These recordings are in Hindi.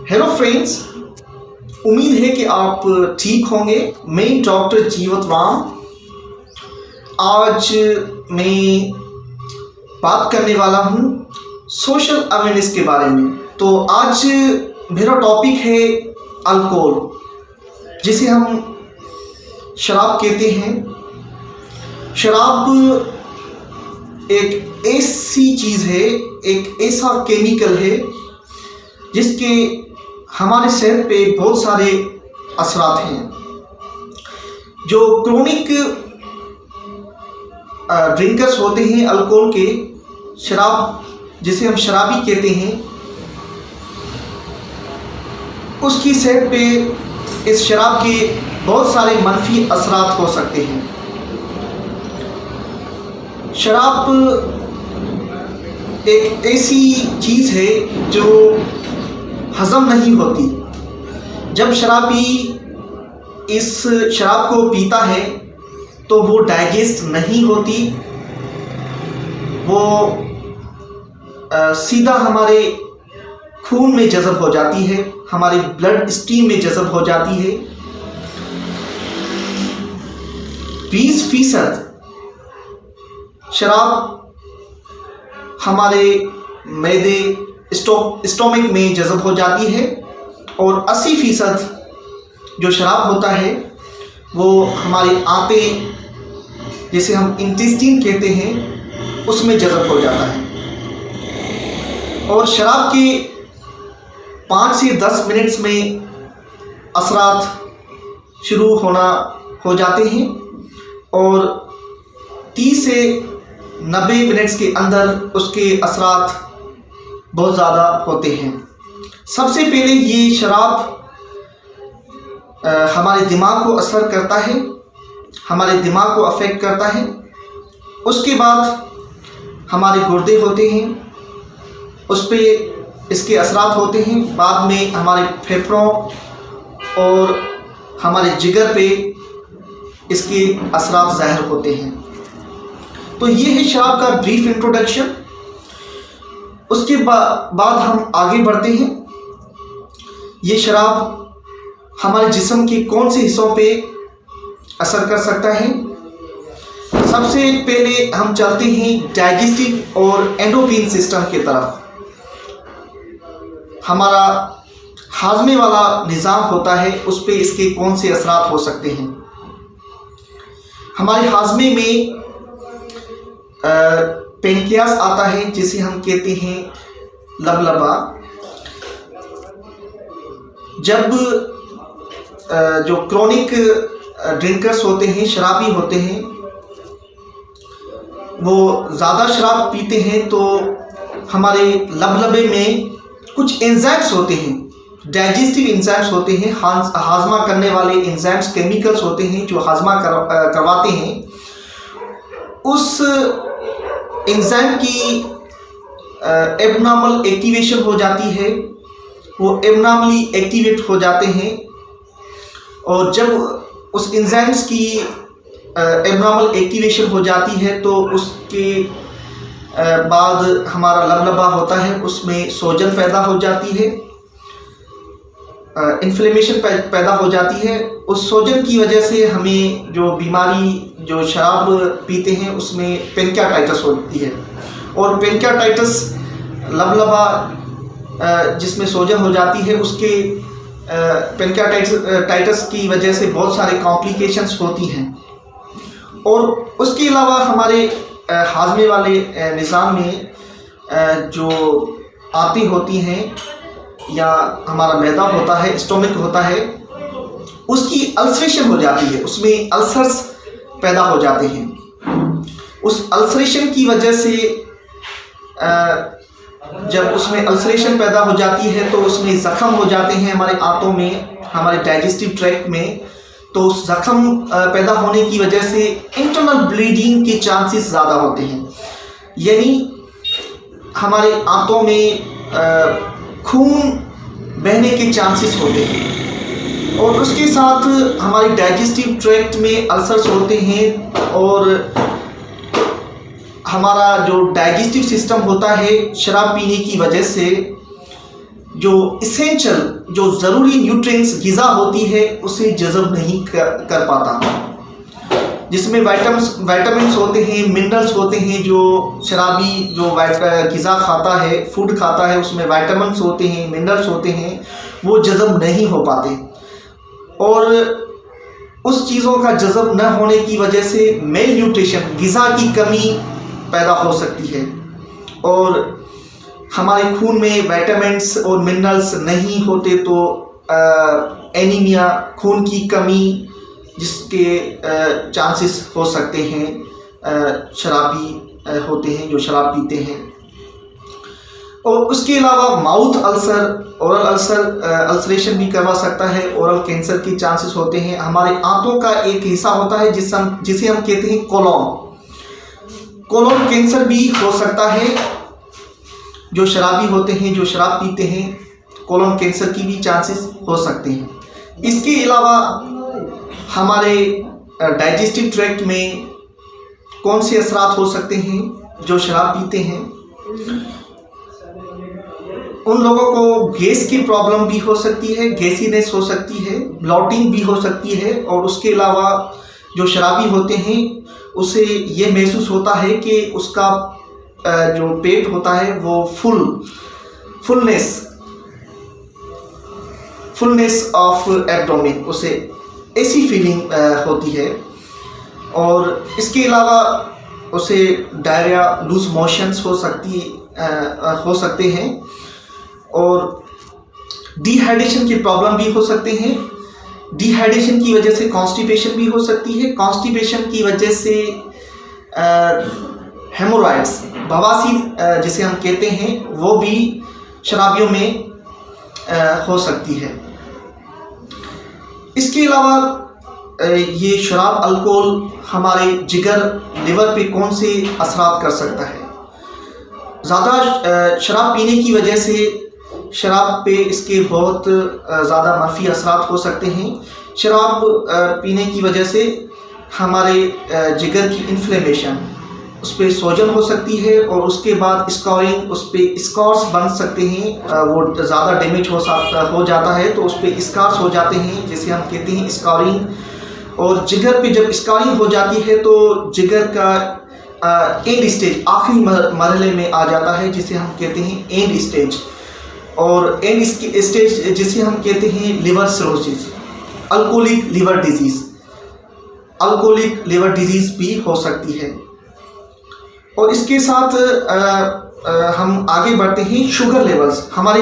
हेलो फ्रेंड्स, उम्मीद है कि आप ठीक होंगे। मैं डॉक्टर जीवत राम। आज मैं बात करने वाला हूँ सोशल अवेयरनेस के बारे में। तो आज मेरा टॉपिक है अल्कोहल, जिसे हम शराब कहते हैं। शराब एक ऐसी चीज़ है, एक ऐसा केमिकल है जिसके हमारे सेहत पे बहुत सारे असरात हैं। जो क्रोनिक ड्रिंकर्स होते हैं अल्कोहल के, शराब जिसे हम शराबी कहते हैं, उसकी सेहत पे इस शराब के बहुत सारे मनफी असरात हो सकते हैं। शराब एक ऐसी चीज़ है जो हज़म नहीं होती। जब शराबी इस शराब को पीता है तो वो डाइजेस्ट नहीं होती, वो सीधा हमारे खून में जज़ब हो जाती है, हमारे ब्लड स्ट्रीम में जज़ब हो जाती है। 20% शराब हमारे मैदे स्टोमक में जज़ब हो जाती है और 80% जो शराब होता है वो हमारे आंते, जिसे हम इंटेस्टाइन कहते हैं, उसमें जज़ब हो जाता है। और शराब के 5 से 10 मिनट्स में असरात शुरू हो जाते हैं और 30 से 90 मिनट्स के अंदर उसके असरात बहुत ज़्यादा होते हैं। सबसे पहले ये शराब हमारे दिमाग को असर करता है, हमारे दिमाग को अफेक्ट करता है। उसके बाद हमारे गुर्दे होते हैं, उस पर इसके असरात होते हैं। बाद में हमारे फेफड़ों और हमारे जिगर पे इसके असरात ज़ाहिर होते हैं। तो ये है शराब का ब्रीफ इंट्रोडक्शन। उसके बाद हम आगे बढ़ते हैं। ये शराब हमारे जिस्म के कौन से हिस्सों पे असर कर सकता है। सबसे पहले हम चलते हैं डाइजेस्टिव और एंडोक्राइन सिस्टम की तरफ। हमारा हाजमे वाला निज़ाम होता है, उस पे इसके कौन से असरात हो सकते हैं। हमारे हाजमे में पेनक्रियास आता है, जिसे हम कहते हैं लबलबा। जब जो क्रोनिक ड्रिंकर्स होते हैं, शराबी होते हैं, वो ज़्यादा शराब पीते हैं तो हमारे लबलबे में कुछ एंजाइम्स होते हैं, डाइजेस्टिव एंजाइम्स होते हैं, हाजमा करने वाले एंजाइम्स, केमिकल्स होते हैं जो हाजमा करवाते हैं। उस एंजाइम की एबनॉर्मल एक्टिवेशन हो जाती है, वो एबनॉर्मली एक्टिवेट हो जाते हैं। और जब उस एंजाइम्स की एबनॉर्मल एक्टिवेशन हो जाती है तो उसके बाद हमारा लबलबा होता है, उसमें सोजन पैदा हो जाती है, इन्फ्लेमेशन पैदा हो जाती है। उस सोजन की वजह से हमें जो बीमारी, जो शराब पीते हैं, उसमें पेनक्रियाटाइटिस होती है। और पेनक्रियाटाइटिस लबलबा जिसमें सोजन हो जाती है, उसके पेनक्रियाटाइटिस की वजह से बहुत सारे कॉम्प्लिकेशंस होती हैं। और उसके अलावा हमारे हाजमे वाले निज़ाम में जो आंतें होती हैं या हमारा मैदा होता है, स्टोमक होता है, उसकी अल्सरेशन हो जाती है, उसमें अल्सर्स पैदा हो जाते हैं। उस अल्सरेशन की वजह से जब उसमें अल्सरेशन पैदा हो जाती है तो उसमें ज़ख़म हो जाते हैं हमारे आंतों में, हमारे डाइजेस्टिव ट्रैक्ट में। तो उस ज़ख़म पैदा होने की वजह से इंटरनल ब्लीडिंग के चांसेस ज़्यादा होते हैं, यानी हमारे आंतों में खून बहने के चांसेस होते हैं। और उसके साथ हमारे डाइजेस्टिव ट्रैक्ट में अल्सर्स होते हैं और हमारा जो डाइजेस्टिव सिस्टम होता है शराब पीने की वजह से जो इसेंशियल, जो ज़रूरी न्यूट्रिएंट्स ग़िज़ा होती है उसे जज़ब नहीं कर पाता, जिसमें विटामिन्स होते हैं, मिनरल्स होते हैं। जो शराबी जो ग़िज़ा खाता है, फूड खाता है, उसमें विटामिन्स होते हैं, मिनरल्स होते हैं, वो जज़ब नहीं हो पाते और उस चीज़ों का जज़ब न होने की वजह से मेल न्यूट्रिशन, ग़िज़ा की कमी पैदा हो सकती है और हमारे खून में विटामिन्स और मिनरल्स नहीं होते तो एनीमिया, खून की कमी, जिसके चांसेस हो सकते हैं शराबी होते हैं जो शराब पीते हैं। और उसके अलावा माउथ अल्सर, ओरल अल्सरेशन भी करवा सकता है, ओरल कैंसर के चांसेस होते हैं। हमारे आंतों का एक हिस्सा होता है जिसे हम कहते हैं कोलोन कैंसर भी हो सकता है। जो शराबी होते हैं, जो शराब पीते हैं, कोलोन कैंसर की भी चांसेस हो सकते हैं। इसके अलावा हमारे डाइजेस्टिव ट्रैक्ट में कौन से असरात हो सकते हैं? जो शराब पीते हैं उन लोगों को गैस की प्रॉब्लम भी हो सकती है, गैसीनेस हो सकती है, ब्लॉटिंग भी हो सकती है और उसके अलावा जो शराबी होते हैं उसे ये महसूस होता है कि उसका जो पेट होता है वो फुलनेस ऑफ एब्डोमेन, उसे ऐसी फीलिंग होती है। और इसके अलावा उसे डायरिया, लूज मोशंस हो सकते हैं और डिहाइड्रेशन की प्रॉब्लम भी हो सकते हैं। डिहाइड्रेशन की वजह से कॉन्स्टिपेशन भी हो सकती है। कॉन्स्टिपेशन की वजह से हेमोरॉइड्स, बवासीर जिसे हम कहते हैं, वो भी शराबियों में हो सकती है। इसके अलावा ये शराब, अल्कोहल हमारे जिगर, लिवर पे कौन से असरात कर सकता है? ज़्यादा शराब पीने की वजह से शराब पे इसके बहुत ज़्यादा मनफी असरात हो सकते हैं। शराब पीने की वजह से हमारे जिगर की इन्फ्लेमेशन, उस पर सोजन हो सकती है और उसके बाद स्कॉरिंग, उस पर स्कॉर्स बन सकते हैं। वो ज़्यादा डैमेज हो जाता है तो उस पर स्कार्स हो जाते हैं, जिसे हम कहते हैं स्कॉरिंग। और जिगर पे जब स्कॉरिंग हो जाती है तो जिगर का एंड स्टेज, आखिरी मरहले में आ जाता है, जिसे हम कहते हैं एंड स्टेज। और एंड स्टेज जिसे हम कहते हैं liver cirrhosis, alcoholic liver disease भी हो सकती है। और इसके साथ हम आगे बढ़ते हैं। शुगर लेवल्स, हमारे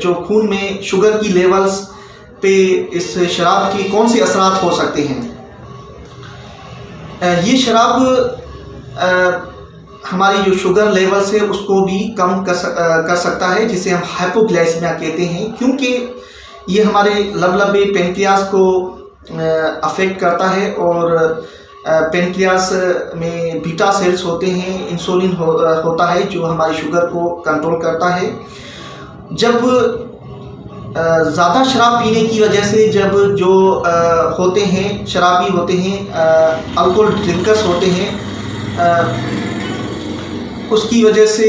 जो खून में शुगर की लेवल्स पे इस शराब के कौन से असरात हो सकते हैं? ये शराब हमारी जो शुगर लेवल्स है उसको भी कम कर सकता है, जिसे हम हाइपोग्लाइसेमिया कहते हैं, क्योंकि ये हमारे लबलबे पेनक्रियास को अफेक्ट करता है और पेनक्रियास में बीटा सेल्स होते हैं, इंसुलिन होता है जो हमारी शुगर को कंट्रोल करता है। जब ज़्यादा शराब पीने की वजह से जब जो होते हैं शराबी होते हैं, अल्कोहल ड्रिंकर्स होते हैं, उसकी वजह से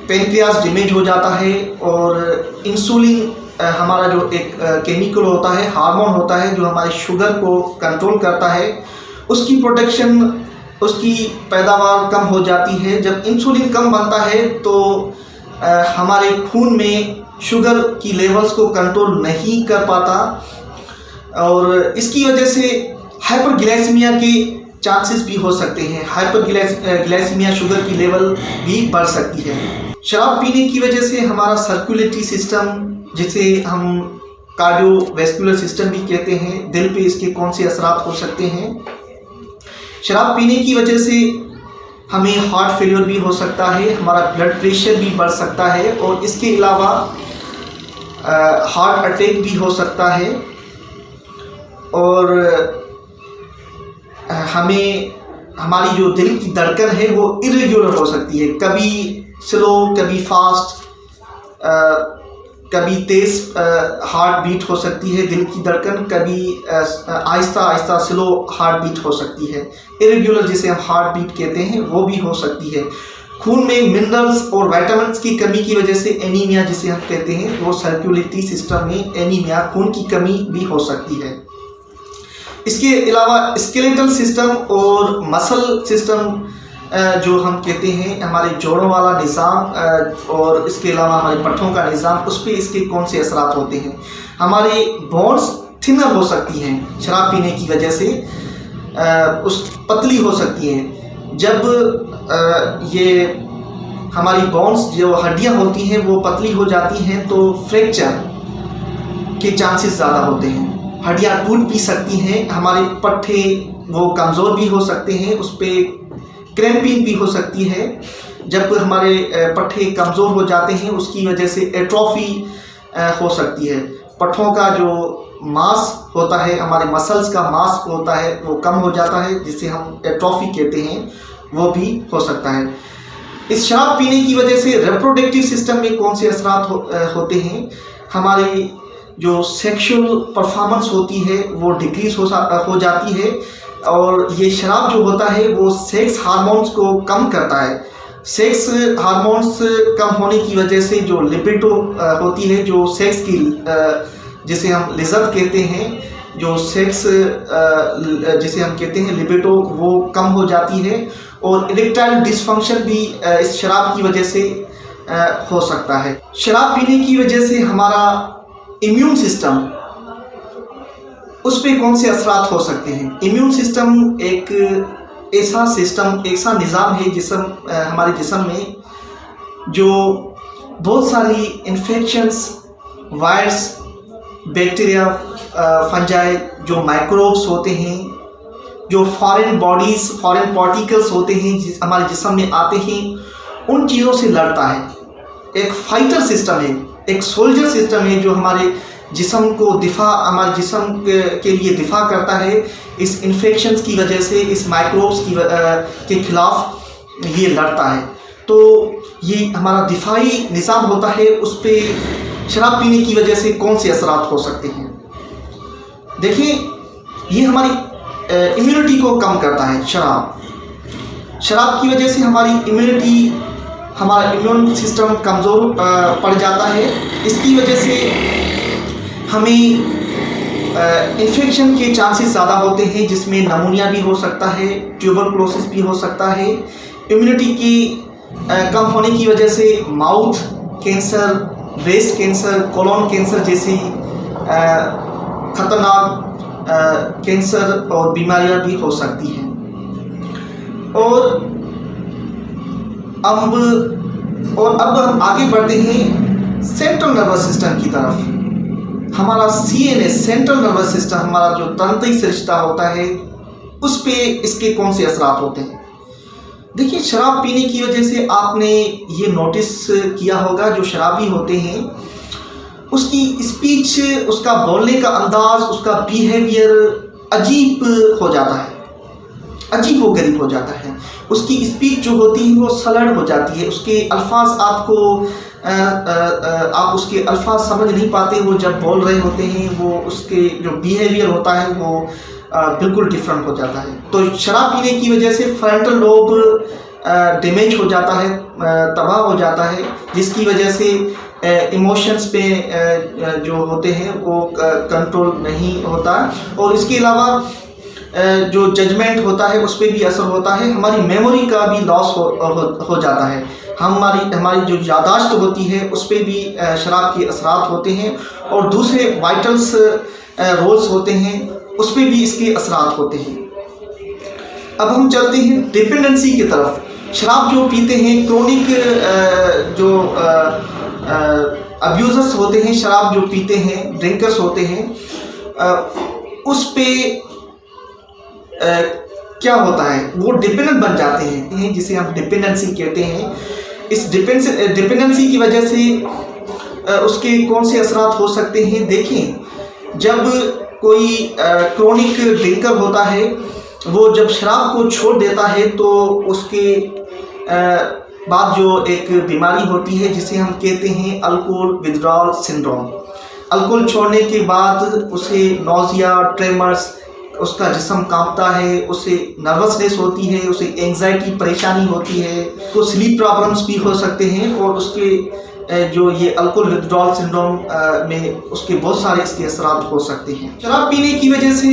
पेनक्रियास डैमेज हो जाता है और इंसुलिन हमारा जो एक केमिकल होता है, हार्मोन होता है जो हमारे शुगर को कंट्रोल करता है, उसकी प्रोटेक्शन, उसकी पैदावार कम हो जाती है। जब इंसुलिन कम बनता है तो हमारे खून में शुगर की लेवल्स को कंट्रोल नहीं कर पाता और इसकी वजह से हाइपरग्लाइसेमिया के चांसेस भी हो सकते हैं। हाइपरग्लाइसेमिया, शुगर की लेवल भी बढ़ सकती है। शराब पीने की वजह से हमारा सर्कुलेटरी सिस्टम, जिसे हम कार्डियोवैस्कुलर सिस्टम भी कहते हैं, दिल पे इसके कौन से असरात हो सकते हैं? शराब पीने की वजह से हमें हार्ट फेलियर भी हो सकता है, हमारा ब्लड प्रेशर भी बढ़ सकता है और इसके अलावा हार्ट अटैक भी हो सकता है और हमें हमारी जो दिल की धड़कन है वो इरेगुलर हो सकती है, कभी स्लो, कभी फास्ट, कभी तेज़ हार्ट बीट हो सकती है दिल की धड़कन, कभी Aahista Aahista slow heart beat हो सकती है। इरेगुलर जिसे हम हार्ट बीट कहते हैं वो भी हो सकती है। खून में मिनरल्स और विटामिन्स की कमी की वजह से एनीमिया जिसे हम कहते हैं, वो सर्कुलेटरी सिस्टम में एनीमिया, खून की कमी भी हो सकती है। इसके अलावा स्केलेटल सिस्टम और मसल सिस्टम जो हम कहते हैं, हमारे जोड़ों वाला निज़ाम और इसके अलावा हमारे पट्ठों का निज़ाम, उस पर इसके कौन से असरात होते हैं। हमारी बोन्स थिनर हो सकती हैं शराब पीने की वजह से, उस पतली हो सकती हैं। जब ये हमारी बोन्स जो हड्डियां होती हैं वो पतली हो जाती हैं तो फ्रैक्चर के चांसेस ज़्यादा होते हैं, हड्डियां टूट भी सकती हैं, हमारे पट्टे वो कमज़ोर भी हो सकते हैं, उस पर क्रैम्पिंग भी हो सकती है। जब हमारे पट्टे कमज़ोर हो जाते हैं उसकी वजह से एट्रोफी हो सकती है, पट्ठों का जो मांस होता है, हमारे मसल्स का मांस होता है वो कम हो जाता है, जिसे हम एट्रोफी कहते हैं, वो भी हो सकता है। इस शराब पीने की वजह से रिप्रोडक्टिव सिस्टम में कौन से असरात होते हैं। हमारे जो सेक्सुअल परफॉर्मेंस होती है वो डिक्रीज हो जाती है, और ये शराब जो होता है वो सेक्स हार्मोन्स को कम करता है। सेक्स हार्मोन्स कम होने की वजह से जो लिबिडो होती है, जो सेक्स की जिसे हम लिज़्ज़त कहते हैं, जो सेक्स जिसे हम कहते हैं लिबिडो, वो कम हो जाती है, और इरेक्टाइल डिसफंक्शन भी इस शराब की वजह से हो सकता है। शराब पीने की वजह से हमारा इम्यून सिस्टम, उस पर कौन से असरात हो सकते हैं। इम्यून सिस्टम एक ऐसा सिस्टम, ऐसा निज़ाम है हमारे जिस्म में जो बहुत सारी इन्फेक्शंस, वायरस, बैक्टीरिया, फंजाई, जो माइक्रोब्स होते हैं, जो फॉरेन बॉडीज़, फॉरेन पार्टिकल्स होते हैं हमारे जिस्म में आते हैं, उन चीज़ों से लड़ता है। एक फाइटर सिस्टम है, एक सोल्जर सिस्टम है जो हमारे जिस्म को हमारे जिस्म के लिए दिफा करता है। इस इन्फेक्शंस की वजह से, इस माइक्रोब्स के खिलाफ ये लड़ता है। तो ये हमारा दिफाई निज़ाम होता है, उस पर शराब पीने की वजह से कौन से असरात हो सकते हैं। देखिए, ये हमारी इम्यूनिटी को कम करता है। शराब की वजह से हमारा इम्यून सिस्टम कमज़ोर पड़ जाता है। इसकी वजह से हमें इन्फेक्शन के चांसेस ज़्यादा होते हैं, जिसमें नमूनिया भी हो सकता है, ट्यूबरकुलोसिस भी हो सकता है। इम्यूनिटी की कम होने की वजह से mouth cancer, breast cancer, colon cancer जैसी खतरनाक कैंसर और बीमारियां भी हो सकती हैं। और अब हम आगे बढ़ते हैं सेंट्रल नर्वस सिस्टम की तरफ। हमारा CNS, सेंट्रल नर्वस सिस्टम, हमारा जो तंत्रिक रिश्ता होता है, उस पे इसके कौन से असरात होते हैं। देखिए, शराब पीने की वजह से आपने ये नोटिस किया होगा, जो शराबी होते हैं उसकी स्पीच, उसका बोलने का अंदाज, उसका बिहेवियर अजीब हो जाता है, अजीब व गरीब हो जाता है। उसकी स्पीच जो होती है वो सलड़ हो जाती है, उसके अल्फाज आप उसके अल्फाज समझ नहीं पाते, वो जब बोल रहे होते हैं, वो उसके जो बिहेवियर होता है वो बिल्कुल डिफरेंट हो जाता है। तो शराब पीने की वजह से फ्रंटल लोब डैमेज हो जाता है, तबाह हो जाता है, जिसकी वजह से इमोशंस पे जो होते हैं वो कंट्रोल नहीं होता, और इसके अलावा जो जजमेंट होता है उस पर भी असर होता है। हमारी मेमोरी का भी लॉस हो जाता है। हमारी जो यादाश्त होती है उस पर भी शराब के असरात होते हैं, और दूसरे वाइटल्स रोल्स होते हैं उस पर भी इसके असरात होते हैं। अब हम चलते हैं डिपेंडेंसी की तरफ। शराब जो पीते हैं, क्रोनिक जो अब्यूजर्स होते हैं, शराब जो पीते हैं, ड्रिंकर्स होते हैं, उस पे क्या होता है, वो डिपेंडेंट बन जाते हैं, जिसे हम डिपेंडेंसी कहते हैं। इस डिपेंडेंसी की वजह से उसके कौन से असरात हो सकते हैं। देखें, जब कोई क्रोनिक ड्रिंकर होता है, वो जब शराब को छोड़ देता है तो उसके बाद जो एक बीमारी होती है जिसे हम कहते हैं अल्कोहल विथड्रॉल सिंड्रोम। अल्कोहल छोड़ने के बाद उसे नोजिया, ट्रेमर्स, उसका जिस्म कांपता है, उसे नर्वसनेस होती है, उसे एंग्जाइटी परेशानी होती है, तो स्लीप प्रॉब्लम्स भी हो सकते हैं। और उसके जो ये अल्कोहल विथड्रॉल सिंड्रोम में उसके बहुत सारे इसके असरात हो सकते हैं। शराब पीने की वजह से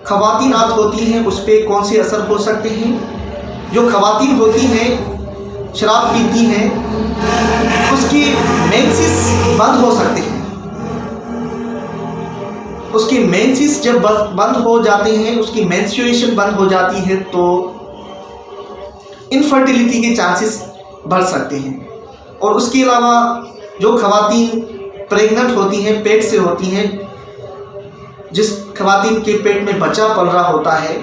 ख़वातीन होती हैं, उस पर कौन से असर हो सकते हैं? जो ख़वातीन होती हैं शराब पीती हैं, उसकी मेंसेस बंद हो सकते हैं। उसके मेंसेस जब बंद हो जाते हैं, उसकी मेंस्ट्रुएशन बंद हो जाती है, तो इनफर्टिलिटी के चांसेस बढ़ सकते हैं। और उसके अलावा जो ख़वातीन प्रेग्नेंट होती हैं, पेट से होती हैं, जिस ख़वातीन के पेट में बच्चा पल रहा होता है,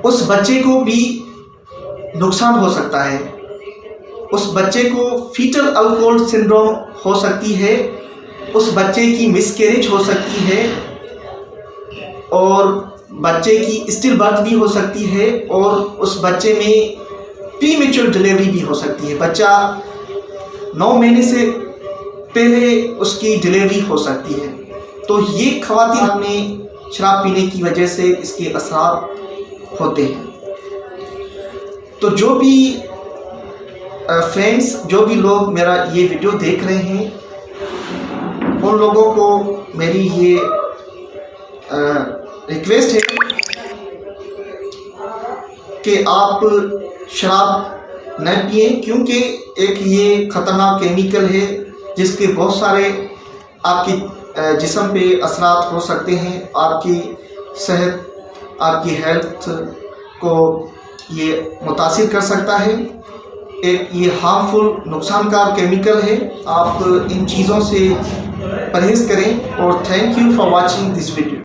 उस बच्चे को भी नुकसान हो सकता है। उस बच्चे को फीटल अल्कोहल सिंड्रोम हो सकती है, उस बच्चे की मिसकैरेज हो सकती है, और बच्चे की स्टिल बर्थ भी हो सकती है, और उस बच्चे में प्रीमेच्योर डिलीवरी भी हो सकती है। बच्चा 9 महीने से पहले उसकी डिलीवरी हो सकती है। तो ये ख़वातीन में शराब पीने की वजह से इसके असर होते हैं। तो जो भी फ्रेंड्स, जो भी लोग मेरा ये वीडियो देख रहे हैं, उन लोगों को मेरी ये रिक्वेस्ट है कि आप शराब न पिए, क्योंकि एक ये ख़तरनाक केमिकल है जिसके बहुत सारे आपकी जिस्म पे असरात हो सकते हैं। आपकी सेहत, आपकी हेल्थ को ये मुतासिर कर सकता है। एक ये हार्मफुल नुकसानकार केमिकल है। आप इन चीज़ों से परहेज़ करें। और thank you for watching this video.